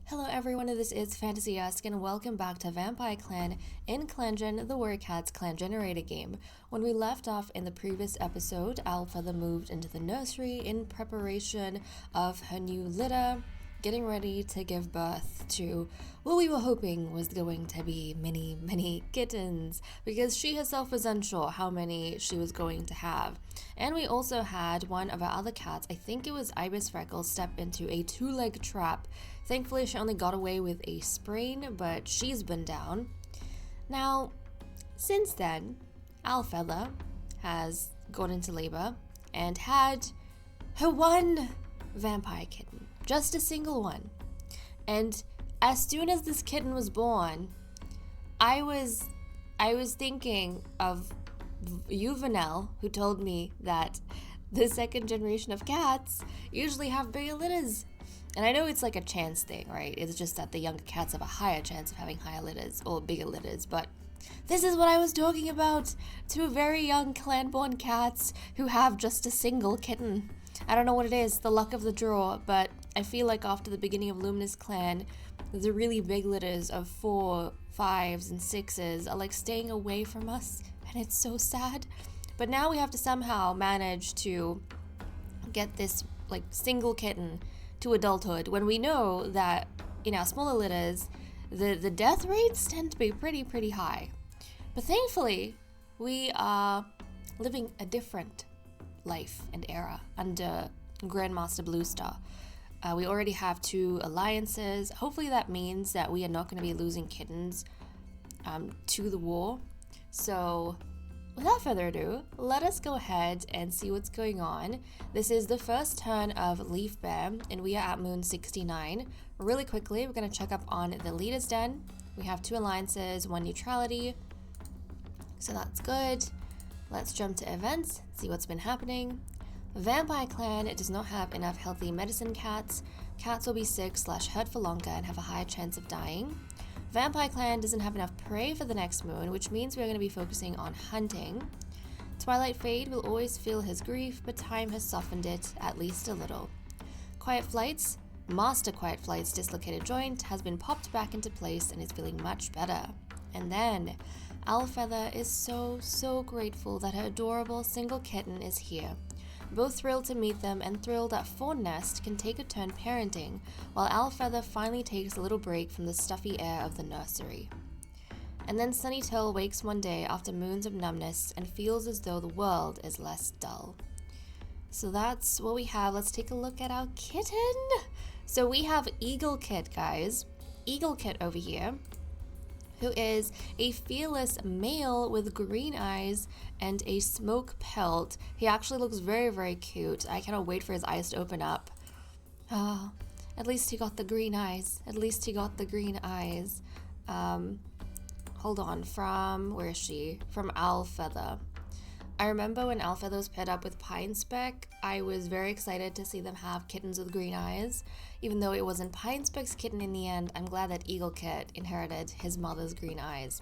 Hello everyone, this is Fantasy-esque and welcome back to Vampyre Clan in ClanGen, the Warrior Cats clan generator game. When we left off in the previous episode, Alfeather moved into the nursery in preparation of her new litter, getting ready to give birth to what we were hoping was going to be many kittens, because she herself was unsure how many she was going to have. And we also had one of our other cats, I think it was Ibis Freckles, step into a two-leg trap. Thankfully she only got away with a sprain, but she's been down. Now, since then, Alfeather has gone into labor and had her one vampire kitten. Just a single one. And as soon as this kitten was born, I was thinking of Juvenel, who told me that the second generation of cats usually have bigger litters. And I know it's like a chance thing, right? It's just that the younger cats have a higher chance of having higher litters or bigger litters, but this is what I was talking about. Two very young clan-born cats who have just a single kitten. I don't know what it is, the luck of the draw, but I feel like after the beginning of Luminous Clan, the really big litters of 4, 5s, and 6s are like staying away from us, and it's so sad. But now we have to somehow manage to get this like single kitten to adulthood when we know that in our smaller litters, the death rates tend to be pretty high. But thankfully, we are living a different life and era under Grandmaster Bluestar. We already have 2 alliances. Hopefully that means that we are not going to be losing kittens to the war. So without further ado, let us go ahead and see what's going on. This is the first turn of Leaf Bear, and we are at Moon 69. Really quickly, we're going to check up on the Leader's Den. We have 2 alliances, 1 neutrality, so that's good. Let's jump to events, see what's been happening. Vampyre Clan does not have enough healthy medicine cats. Cats will be sick/hurt for longer and have a higher chance of dying. Vampyre Clan doesn't have enough prey for the next moon, which means we're going to be focusing on hunting. Twilight Fade will always feel his grief, but time has softened it at least a little. Quiet Flight's Master Quiet Flight's dislocated joint has been popped back into place and is feeling much better. And then Alfeather is so grateful that her adorable single kitten is here. Both thrilled to meet them and thrilled that Fawn Nest can take a turn parenting, while Alfeather finally takes a little break from the stuffy air of the nursery. And then Sunny Till wakes one day after moons of numbness and feels as though the world is less dull. So that's what we have. Let's take a look at our kitten. So we have Eagle Kit, guys. Eagle Kit over here, who is a fearless male with green eyes and a smoke pelt. He actually looks very cute. I cannot wait for his eyes to open up. Oh, at least he got the green eyes. Hold on, where is she? From Alfeather. I remember when Alfeather was paired up with Pine Speck, I was very excited to see them have kittens with green eyes. Even though it wasn't Pine Speck's kitten in the end, I'm glad that Eagle Kit inherited his mother's green eyes.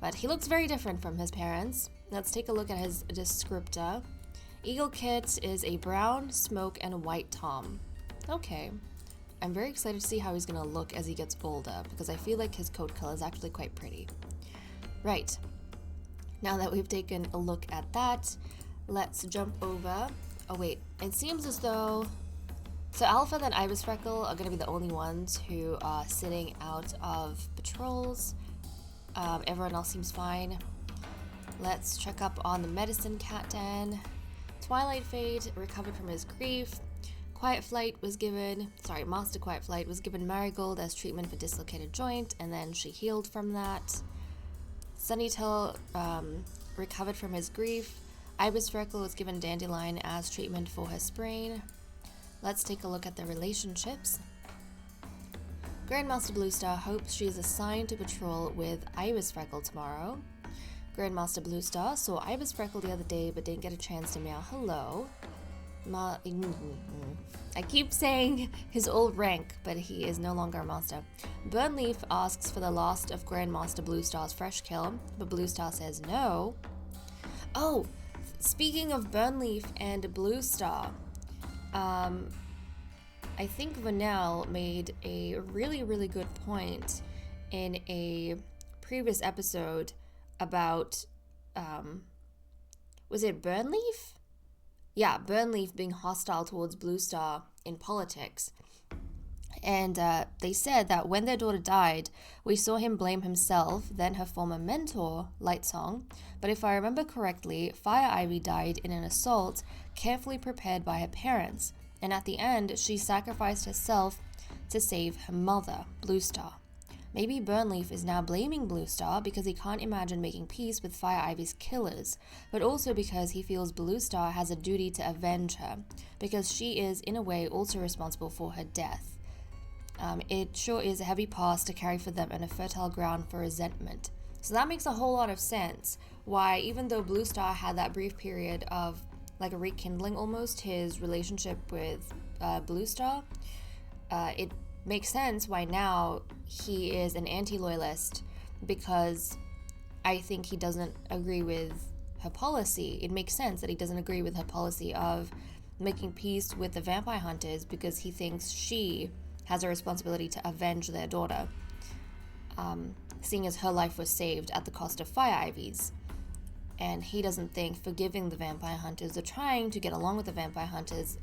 But he looks very different from his parents. Let's take a look at his descriptor. Eagle Kit is a brown, smoke, and white tom. Okay. I'm very excited to see how he's gonna look as he gets older, because I feel like his coat color is actually quite pretty. Right. Now that we've taken a look at that, let's jump over. Oh wait, it seems as though... So Alpha and Ibis Freckle are going to be the only ones who are sitting out of patrols. Everyone else seems fine. Let's check up on the Medicine Cat Den. Twilight Fade recovered from his grief. Master Quiet Flight was given Marigold as treatment for dislocated joint, and then she healed from that. Sunny Till recovered from his grief. Ibis Freckle was given Dandelion as treatment for her sprain. Let's take a look at the relationships. Grandmaster Bluestar hopes she is assigned to patrol with Ibis Freckle tomorrow. Grandmaster Bluestar saw Ibis Freckle the other day but didn't get a chance to meow hello. I keep saying his old rank, but he is no longer a master. Burnleaf asks for the last of Grandmaster Bluestar's fresh kill, but Bluestar says no. Oh, speaking of Burnleaf and Bluestar, I think Vanel made a really, really good point in a previous episode about, was it Burnleaf? Yeah, Burnleaf being hostile towards Blue Star in politics. And they said that when their daughter died, we saw him blame himself, then her former mentor, Lightsong. But if I remember correctly, Fire Ivy died in an assault carefully prepared by her parents. And at the end, she sacrificed herself to save her mother, Blue Star. Maybe Burnleaf is now blaming Blue Star because he can't imagine making peace with Fire Ivy's killers, but also because he feels Blue Star has a duty to avenge her, because she is, in a way, also responsible for her death. It sure is a heavy past to carry for them and a fertile ground for resentment. So that makes a whole lot of sense why, even though Blue Star had that brief period of like a rekindling almost his relationship with Blue Star, it makes sense why now he is an anti-loyalist, because I think he doesn't agree with her policy. It makes sense that he doesn't agree with her policy of making peace with the vampire hunters because he thinks she has a responsibility to avenge their daughter, seeing as her life was saved at the cost of Fire Ivy's. And he doesn't think forgiving the vampire hunters or trying to get along with the vampire hunters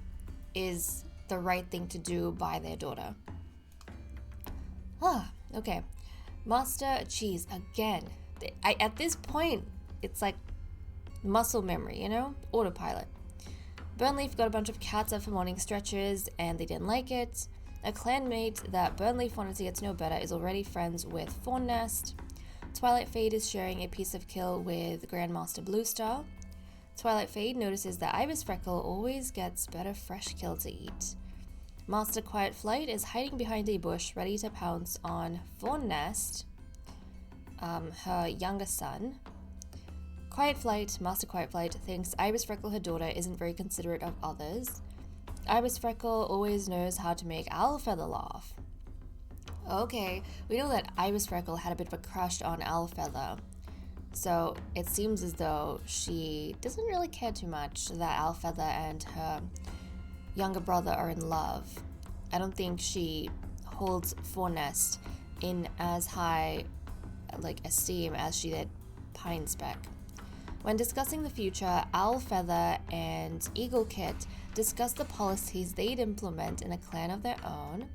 is the right thing to do by their daughter. Okay. Master Cheese again. At this point, it's like muscle memory, autopilot. Burnleaf got a bunch of cats up for morning stretches and they didn't like it. A clanmate that Burnleaf wanted to get to know better is already friends with Thornnest. Twilight Fade is sharing a piece of kill with Grandmaster Bluestar. Twilight Fade notices that Ibis Freckle always gets better fresh kill to eat. Master Quiet Flight is hiding behind a bush ready to pounce on Thornnest, her younger son. Master Quiet Flight thinks Ibis Freckle, her daughter, isn't very considerate of others. Ibis Freckle always knows how to make Owlfeather laugh. Okay, we know that Ibis Freckle had a bit of a crush on Owlfeather, so it seems as though she doesn't really care too much that Owlfeather and her younger brother are in love. I don't think she holds Thornnest in as high esteem as she did Pinespeck. When discussing the future, Owlfeather and Eagle Kit discuss the policies they'd implement in a clan of their own.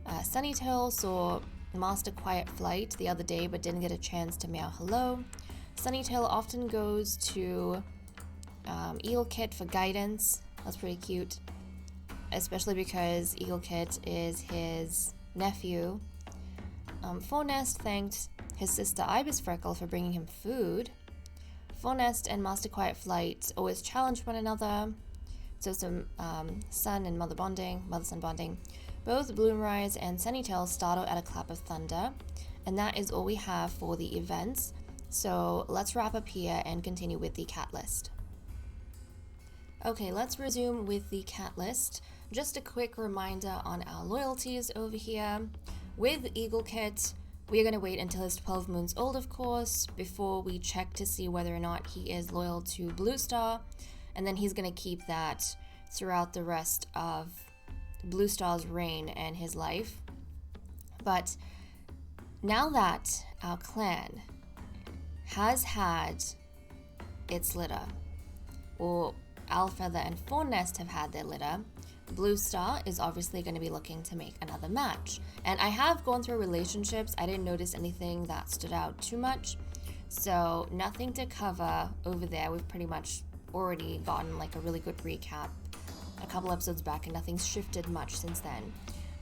Sunnytail saw Master Quiet Flight the other day but didn't get a chance to meow hello. Sunnytail often goes to Eagle Kit for guidance. That's pretty cute, especially because Eagle Kit is his nephew. Thornnest thanked his sister Ibis Freckle for bringing him food. Thornnest and Master Quiet Flight always challenge one another, so some son and mother-son bonding. Both Bloomrise and Sunnytail startle at a clap of thunder, and that is all we have for the events, so let's wrap up here and continue with the cat list. Okay, let's resume with the cat list. Just a quick reminder on our loyalties over here. With Eagle Kit, we're going to wait until he's 12 moons old, of course, before we check to see whether or not he is loyal to Blue Star, and then he's going to keep that throughout the rest of Blue Star's reign and his life. But now that our clan has had its litter, or Owlfeather and Thornnest have had their litter, Blue Star is obviously going to be looking to make another match. And I have gone through relationships. I didn't notice anything that stood out too much, so nothing to cover over there. We've pretty much already gotten like a really good recap a couple episodes back, and nothing's shifted much since then.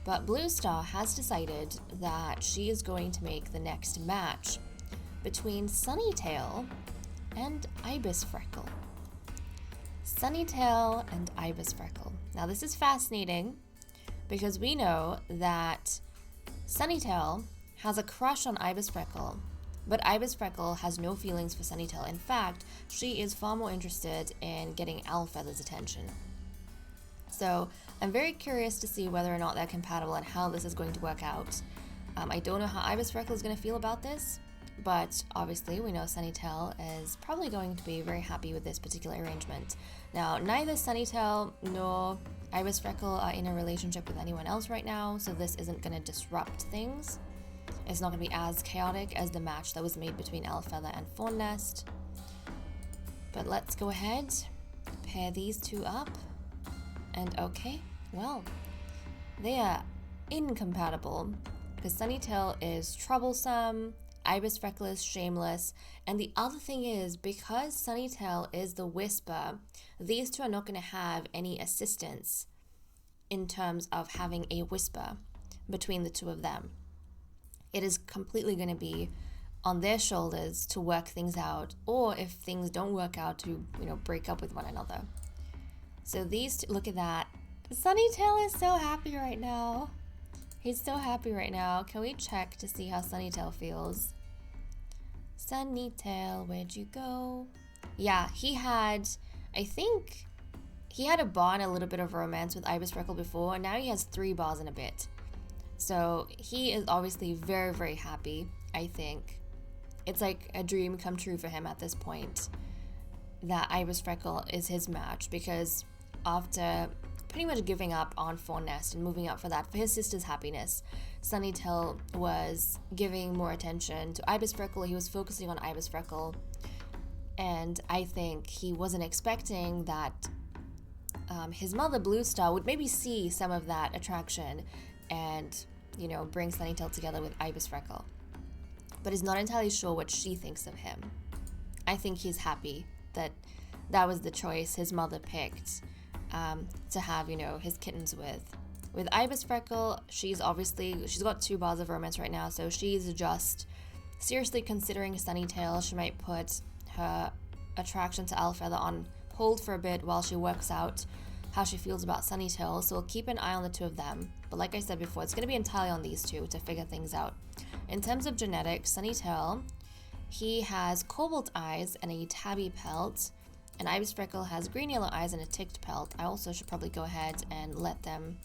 But Blue Star has decided that she is going to make the next match between Sunnytail and Ibis Freckle. Sunnytail and Ibis Freckle. Now this is fascinating because we know that Sunnytail has a crush on Ibis Freckle, but Ibis Freckle has no feelings for Sunnytail. In fact, she is far more interested in getting Owlfeather's attention. So I'm very curious to see whether or not they're compatible and how this is going to work out. I don't know how Ibis Freckle is going to feel about this, but obviously we know Sunnytail is probably going to be very happy with this particular arrangement. Now, neither Sunnytail nor Ibis Freckle are in a relationship with anyone else right now, so this isn't going to disrupt things. It's not going to be as chaotic as the match that was made between Owlfeather and Fawn-Nest. But let's go ahead, pair these two up, and okay, well, they are incompatible because Sunnytail is troublesome, Ibis Freckle is shameless, and the other thing is, because Sunnytail is the Whisper, these two are not going to have any assistance in terms of having a Whisper between the two of them. It is completely going to be on their shoulders to work things out, or if things don't work out, to, break up with one another. So these two, look at that. Sunnytail is so happy right now. He's so happy right now. Can we check to see how Sunnytail feels? Sunnytail, where'd you go? Yeah, I think he had a bar and a little bit of romance with Ibis Freckle before, and now he has 3 bars and a bit. So he is obviously very, very happy, I think. It's like a dream come true for him at this point that Ibis Freckle is his match, because after pretty much giving up on Fawn-Nest and moving up for his sister's happiness, Sunnytail was giving more attention to Ibis Freckle. He was focusing on Ibis Freckle, and I think he wasn't expecting that his mother, Blue Star, would maybe see some of that attraction and, bring Sunnytail together with Ibis Freckle. But is not entirely sure what she thinks of him. I think he's happy that that was the choice his mother picked to have, his kittens with. With Ibis Freckle, she's got 2 bars of romance right now, so she's just seriously considering Sunnytail. She might put her attraction to Owlfeather on hold for a bit while she works out how she feels about Sunnytail, so we'll keep an eye on the 2 of them. But like I said before, it's going to be entirely on these 2 to figure things out. In terms of genetics, Sunnytail, he has cobalt eyes and a tabby pelt, and Ibis Freckle has green-yellow eyes and a ticked pelt. I also should probably go ahead and let them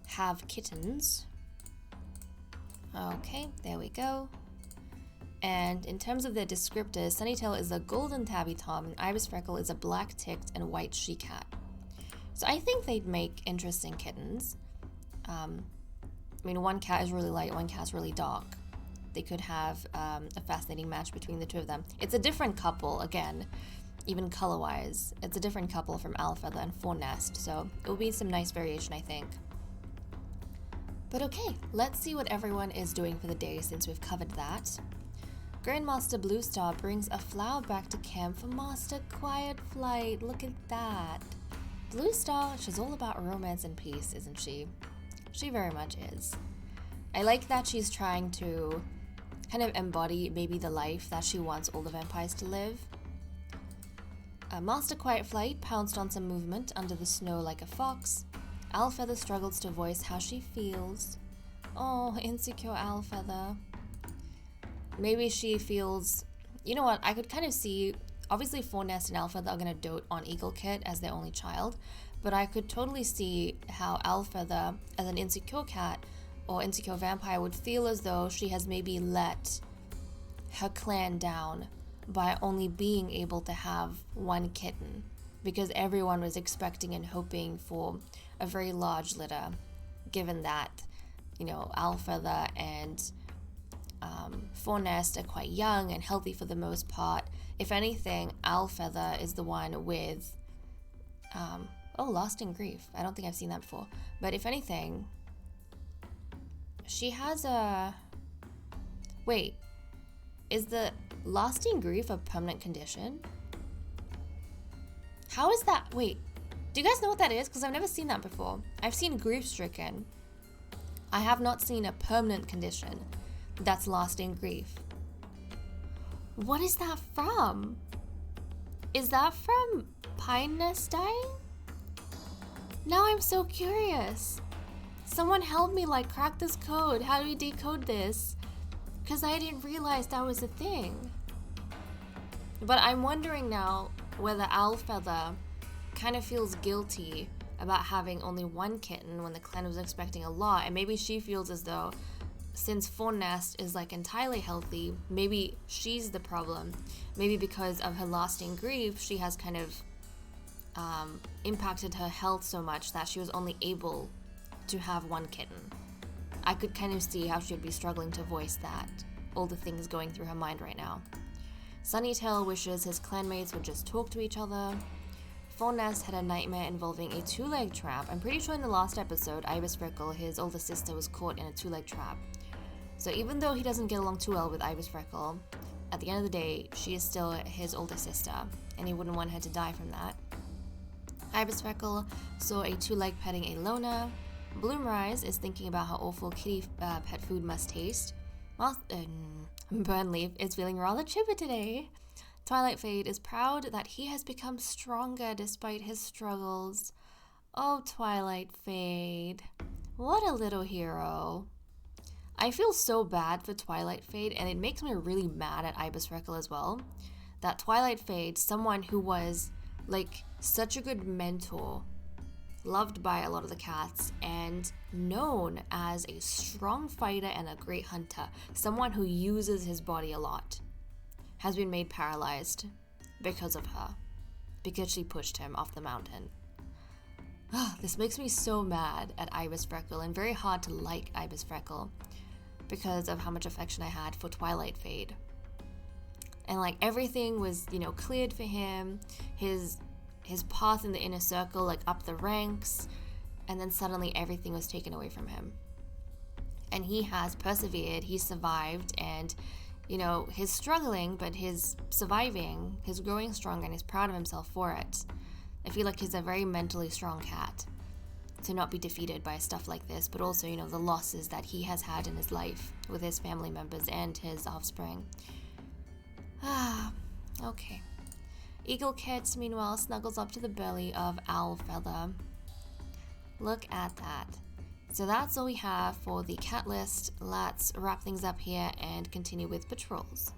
have kittens. Okay, there we go. And in terms of their descriptors, Sunnytail is a golden tabby tom, and Ibis Freckle is a black ticked and white she-cat. So I think they'd make interesting kittens. One cat is really light, one cat's really dark. They could have a fascinating match between the 2 of them. It's a different couple, again, even color-wise. It's a different couple from Owlfeather and Fawn-Nest, so it will be some nice variation, I think. But okay, let's see what everyone is doing for the day since we've covered that. Grandmaster Blue Star brings a flower back to camp for Master Quiet Flight. Look at that. Blue Star, she's all about romance and peace, isn't she? She very much is. I like that she's trying to kind of embody maybe the life that she wants all the vampires to live. Master Quiet Flight pounced on some movement under the snow like a fox. Owlfeather struggles to voice how she feels. Oh, insecure Owlfeather. Maybe she feels... You know what, I could kind of see... Obviously, Fawn-Nest and Owlfeather are going to dote on Eagle Kit as their only child, but I could totally see how Owlfeather, as an insecure cat or insecure vampire, would feel as though she has maybe let her clan down by only being able to have 1 kitten, because everyone was expecting and hoping for a very large litter, given that, Owlfeather and Fawn-Nest are quite young and healthy for the most part. If anything, Owlfeather is the one with, Lost in Grief. I don't think I've seen that before. But if anything, she has a... Wait, is the Lost in Grief a permanent condition? How is that? Wait, do you guys know what that is? Because I've never seen that before. I've seen grief-stricken. I have not seen a permanent condition that's Lost in Grief. What is that from? Is that from Pine Nest dying? Now I'm so curious. Someone help me, crack this code. How do we decode this? Because I didn't realize that was a thing. But I'm wondering now whether Owlfeather kind of feels guilty about having only 1 kitten when the clan was expecting a lot, and maybe she feels as though since Fawn-Nest is entirely healthy, maybe she's the problem. Maybe because of her Lost in Grief, she has kind of impacted her health so much that she was only able to have one kitten. I could kind of see how she'd be struggling to voice that, all the things going through her mind right now. Sunnytail wishes his clanmates would just talk to each other. Nest had a nightmare involving a two-leg trap. I'm pretty sure in the last episode, Ibis Freckle, his older sister, was caught in a two-leg trap. So even though he doesn't get along too well with Ibis Freckle, at the end of the day, she is still his older sister, and he wouldn't want her to die from that. Ibis Freckle saw a two-leg petting a loner. Bloomrise is thinking about how awful kitty pet food must taste. Burnleaf is feeling rather chipper today. Twilight Fade is proud that he has become stronger despite his struggles. Oh, Twilight Fade. What a little hero. I feel so bad for Twilight Fade, and it makes me really mad at Ibis Freckle as well. That Twilight Fade, someone who was, like, such a good mentor, loved by a lot of the cats, and known as a strong fighter and a great hunter, someone who uses his body a lot, has been made paralyzed because of her, because she pushed him off the mountain. This makes me so mad at Ibis Freckle, and very hard to like Ibis Freckle because of how much affection I had for Twilight Fade. And like everything was, cleared for him, his path in the inner circle, like up the ranks, and then suddenly everything was taken away from him. And he has persevered, he's survived, and he's struggling, but he's surviving, he's growing stronger, and he's proud of himself for it. I feel like he's a very mentally strong cat to not be defeated by stuff like this, but also, the losses that he has had in his life with his family members and his offspring. Okay. Eagle Kit, meanwhile, snuggles up to the belly of Owl Feather. Look at that. So that's all we have for the cat list. Let's wrap things up here and continue with patrols.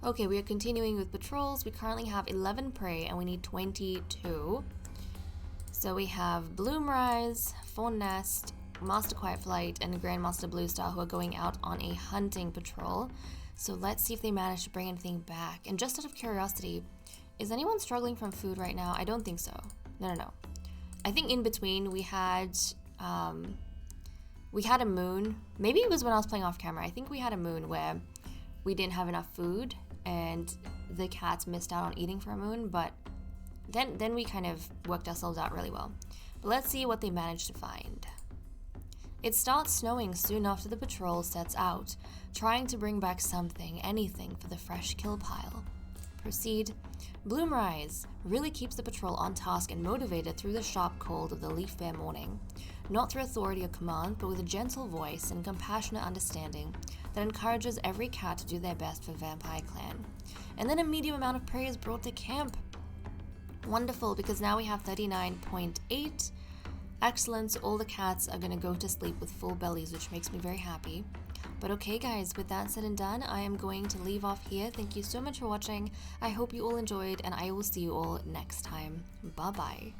Okay, we are continuing with patrols. We currently have 11 prey and we need 22. So we have Bloomrise, Nest, Master Quiet Flight, and Grandmaster Bluestar who are going out on a hunting patrol. So let's see if they manage to bring anything back. And just out of curiosity, is anyone struggling from food right now? I don't think so. No. I think in between we had a moon. Maybe it was when I was playing off camera. I think we had a moon where we didn't have enough food and the cats missed out on eating for a moon, but then we kind of worked ourselves out really well. But let's see what they managed to find. It starts snowing soon after the patrol sets out, trying to bring back something, anything for the fresh kill pile. Proceed. Bloomrise really keeps the patrol on task and motivated through the sharp cold of the leaf bare morning. Not through authority or command, but with a gentle voice and compassionate understanding that encourages every cat to do their best for Vampire Clan. And then a medium amount of prey is brought to camp. Wonderful, because now we have 39.8. Excellent, all the cats are gonna go to sleep with full bellies, which makes me very happy. But okay guys, with that said and done, I am going to leave off here. Thank you so much for watching. I hope you all enjoyed, and I will see you all next time. Bye bye.